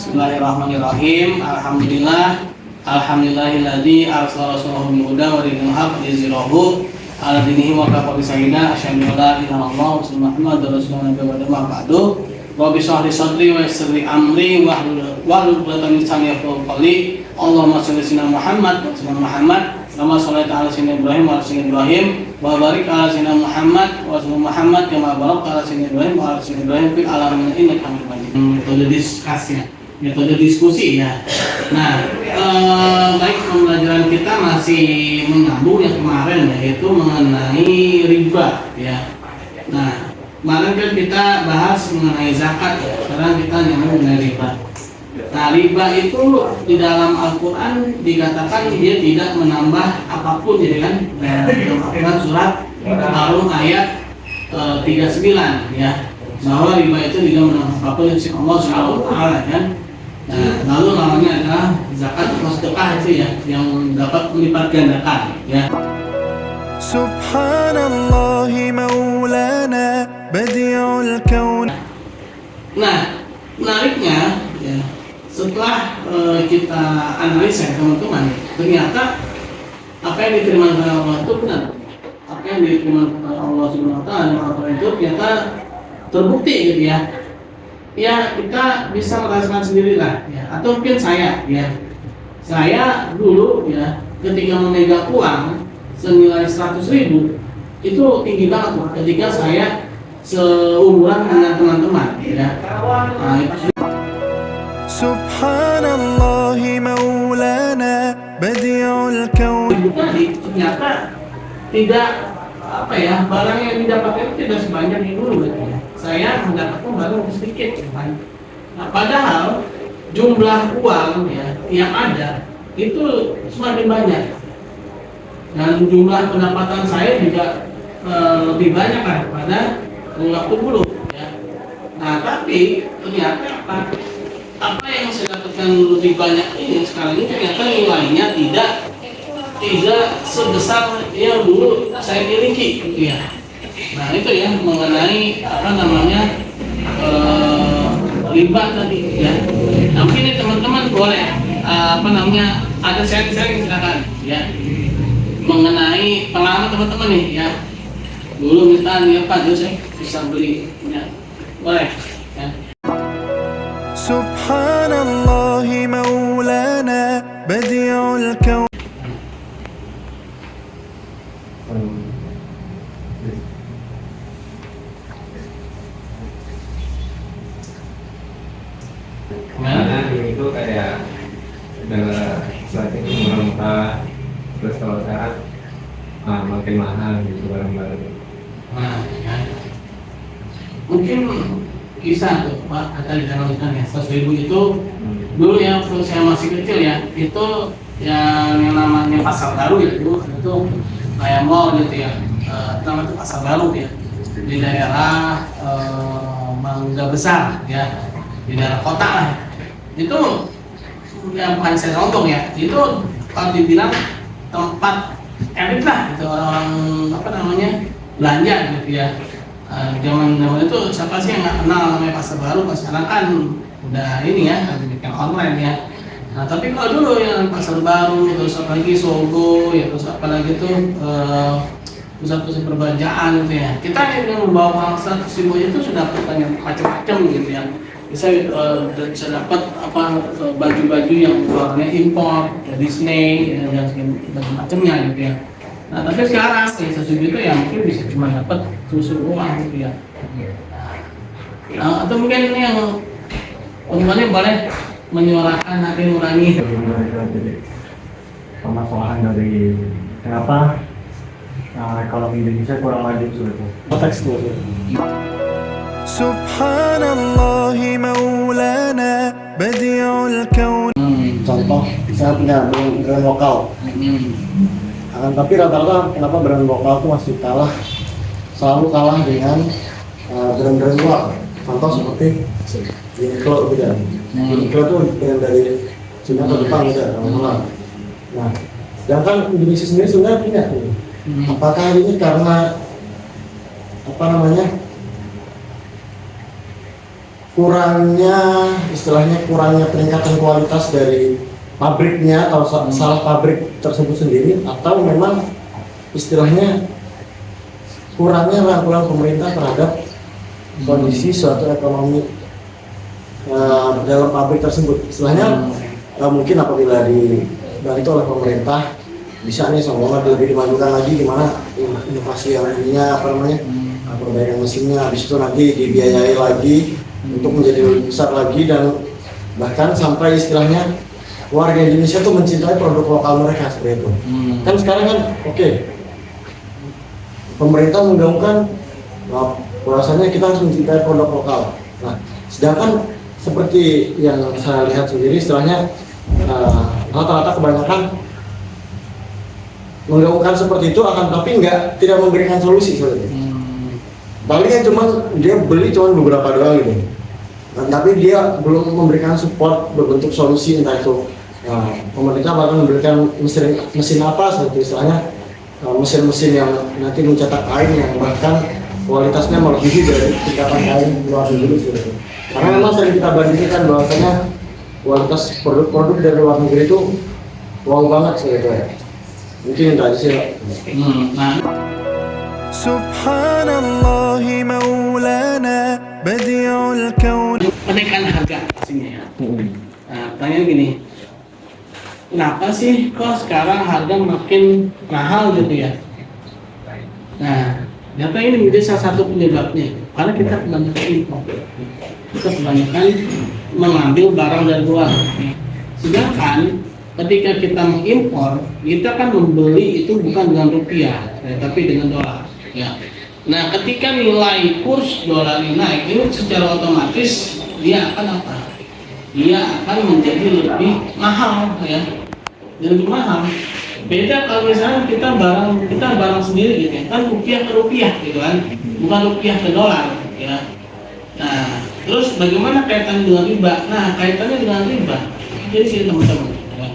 Bismillahirrahmanirrahim. Alhamdulillahilladzi arsala rasulahu bil huda wa dinil haqq liyuzhirahu 'ala dinihi wa kafa bisyahida asyhadu an la ilaha illallah wa sallallahu muhammadar rasulullah wa ba'du. Rabbi shrah li sadri wa yassir li amri wahlul 'uqdatam min lisani yafqahu qawli. Allahumma shalli ala Muhammad wa ala Muhammad kama shallaita ala sayyidina Ibrahim wa ala sayyidina Ibrahim wa barik ala sayyidina Muhammad wa ala Muhammad kama barakta ala sayyidina Ibrahim wa ala sayyidina Ibrahim fil alamin innaka Hamidum Majid. Metode diskusi ya. Nah, baik, pembelajaran kita masih menyambung yang kemarin, yaitu mengenai riba ya. Nah, kemarin kan kita bahas mengenai zakat ya. Sekarang kita nyambung mengenai riba. Nah, riba itu di dalam Al-Quran dikatakan dia tidak menambah apapun ya kan. Dalam surat Al-Rum ayat 39 ya. Bahwa riba itu tidak menambah apapun dari Allah Subhanahu wa taala kan. Nah, lalu namanya adalah zakat atau sedekah itu ya, yang dapat melipat gandakan ya. Subhanallah maulana badi'ul kaun. Nah, menariknya ya, setelah kita analisa teman-teman, ternyata apa yang diterima oleh Allah itu benar. Apa yang diterima oleh Allah Subhanahu wa taala itu ternyata terbukti gitu ya. Ya, kita bisa merasakan sendiri lah ya. Atau mungkin saya ya, saya dulu ya ketika memegang uang senilai 100.000 itu tinggi banget tuh ketika saya seumuran dengan teman-teman ya. Nah, itu Subhanallah maulana badi'ul kaun. ternyata tidak apa ya, barang yang didapatkan tidak sebanyak yang dulu gitu ya. Saya mendapatkan barang sedikit kan. Nah, padahal jumlah uang ya yang ada itu semakin banyak dan jumlah pendapatan saya juga lebih banyak lah pada waktu dulu ya. Nah, tapi ternyata apa yang saya dapatkan lebih banyak ini sekarang ini ternyata nilainya tidak sebesar yang dulu saya miliki gitu ya. Nah, itu ya mengenai apa namanya riba tadi ya. Nah, mungkin ini teman-teman boleh apa namanya ada sharing-sharing silakan ya mengenai pengalaman teman-teman nih ya. Dulu misalnya Pak dulu saya bisa beli ya. Boleh ya. Subhanallah maulana badi'ul kaun. Karena ini tuh kayak udah saat ini murah-murah, terus kalau sekarang makin mahal gitu barang-barang. Nah, ya. Mungkin kisah tuh Pak kata ditanyakan ya 100.000 itu dulu ya waktu saya masih kecil ya, itu yang namanya pasar baru ya dulu itu kayak mall gitu ya, namanya pasar baru ya di daerah Mangga Besar ya, di daerah kota lah. Itu yang bukan saya contoh ya, itu kalau dibilang tempat elit lah gitu, orang apa namanya belanja gitu ya. Zaman itu siapa sih yang nggak kenal namanya pasar baru? Pas sekarang kan udah ini ya, bikin online ya. Nah, tapi kalau dulu yang pasar baru, terus apalagi Sogo ya, terus apalagi tuh pusat-pusat perbelanjaan gitu ya. Kita yang membawa uang 100.000 itu sudah pertanyaan macam-macam gitu ya. Bisa dapat apa baju-baju yang warnanya impor, Disney dan macam-macamnya gitu ya. Nah, tapi sekarang sesuatu itu ya mungkin bisa cuma dapat susu uang gitu ya. Nah, atau mungkin ini yang teman-teman boleh menyuarakan hati nurani. Permasalahan dari kenapa ekonomi Indonesia kurang maju seperti konteks itu. Subhanallah maulana badi'ul kaun. Contoh, saya punya brand lokal. Tapi rata-rata kenapa brand lokal itu masih selalu kalah dengan brand-brand luar. Contoh seperti Uniqlo gitu. Uniqlo itu yang dari Cina ke Jepang gitu, teman-teman. Nah, sedangkan Indonesia sendiri sebenarnya punya. Apakah ini karena kurangnya istilahnya kurangnya peningkatan kualitas dari pabriknya atau salah pabrik tersebut sendiri, atau memang istilahnya kurangnya rangkulan pemerintah terhadap kondisi suatu ekonomi dalam pabrik tersebut. Istilahnya mungkin apabila dibantu oleh pemerintah bisa nih semoga lebih dimajukan lagi gimana inovasi yang ininya perbaikan mesinnya, habis itu nanti dibiayai lagi untuk menjadi lebih besar lagi, dan bahkan sampai istilahnya warga Indonesia tuh mencintai produk lokal mereka seperti itu. Kan sekarang kan pemerintah menggaungkan bahwasanya kita harus mencintai produk lokal. Nah, sedangkan seperti yang saya lihat sendiri istilahnya rata-rata kebanyakan menggaungkan seperti itu, akan tapi tidak memberikan solusi seperti itu. Palingnya dia beli beberapa doang gitu. Tapi dia belum memberikan support berbentuk solusi, entah itu pemerintah bahkan memberikan mesin apa seperti istilahnya mesin-mesin yang nanti mencetak kain yang bahkan kualitasnya melebihi dari tingkatan kain luar negeri gitu. Karena memang sering kita bandingkan bahwasanya kualitas produk-produk dari luar negeri itu wow banget gitu ya. Mungkin itu aja sih. Subhanallah maulana badi'ul kaun. Kenaikan harga pastinya ya. Nah, pertanyaan gini, kenapa sih kok sekarang harga makin mahal gitu ya? Nah, ternyata ini menjadi salah satu penyebabnya. Karena kita kebanyakan impor, kita kebanyakan mengambil barang dari luar. Sedangkan ketika kita mengimpor, kita kan membeli itu bukan dengan rupiah, tapi dengan dolar. Ya. Nah, ketika nilai kurs dolar ini naik, ini secara otomatis dia akan apa? Dia akan menjadi lebih mahal, ya. Lebih mahal. Beda kalau misalnya kita barang sendiri gitu, kan rupiah ke rupiah gitu kan, bukan rupiah ke dolar, ya. Nah, terus bagaimana kaitannya dengan riba? Nah, kaitannya dengan riba. Jadi teman-teman, ya.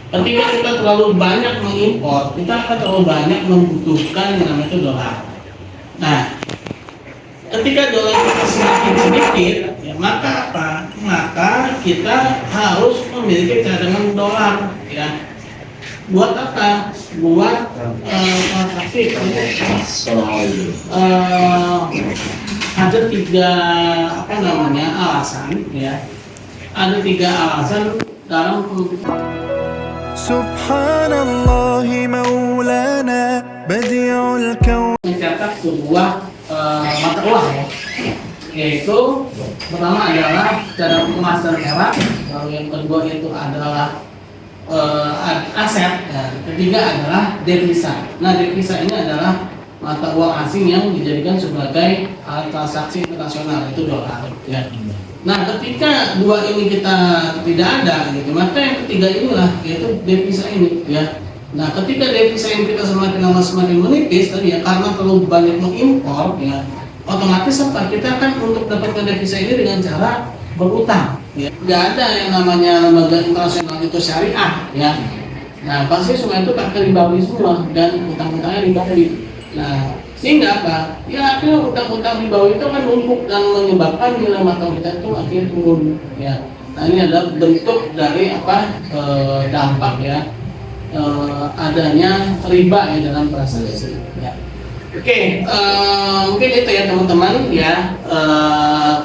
Ketika kita terlalu banyak mengimpor, kita akan terlalu banyak membutuhkan yang namanya dolar. Nah, ketika dolar kita semakin sedikit, ya, maka apa? Maka kita harus memiliki cadangan dolar, ya. Buat apa? Buat transaksi. Ada tiga alasan, ya. Ada tiga alasan dalam Subhanallah maulana badi'ul kaun. mencetak sebuah mata uang, ya. Yaitu pertama adalah cara emas dan perak, lalu yang kedua itu adalah aset, dan ketiga adalah devisa. Nah, devisa ini adalah mata uang asing yang dijadikan sebagai alat transaksi internasional, itu dolar, ya. Nah, ketika dua ini kita tidak ada, gitu, maka yang ketiga inilah yaitu devisa ini, ya. Nah, ketika devisa ini kita semakin lama semakin menipis tadi ya, karena terlalu banyak mengimpor, ya, otomatis apa? Kita akan untuk dapatkan devisa ini dengan cara berutang, ya. Nggak ada yang namanya lembaga internasional itu syariah, ya. Nah, pasti semua itu akan ribawi semua dan utang-utangnya ribawi. Nah, sehingga apa? Ya, akhirnya utang-utang ribawi itu kan numpuk dan menyebabkan nilai mata uang kita itu akhirnya turun, ya. Nah, ini adalah bentuk dari dampak, ya, adanya riba ya dalam transaksi, ya. Oke, mungkin itu ya teman-teman, ya,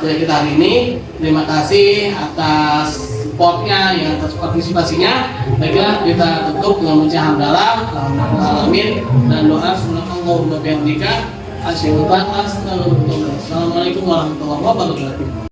kuliah kita hari ini. Terima kasih atas supportnya, ya, atas partisipasinya. Baiklah, kita tutup dengan baca hamdalah, alamin, dan doa subhanallah wa bihamdika asyhadu an la ilaha illa anta astaghfiruka wa atubu ilaik. Assalamualaikum warahmatullahi wabarakatuh.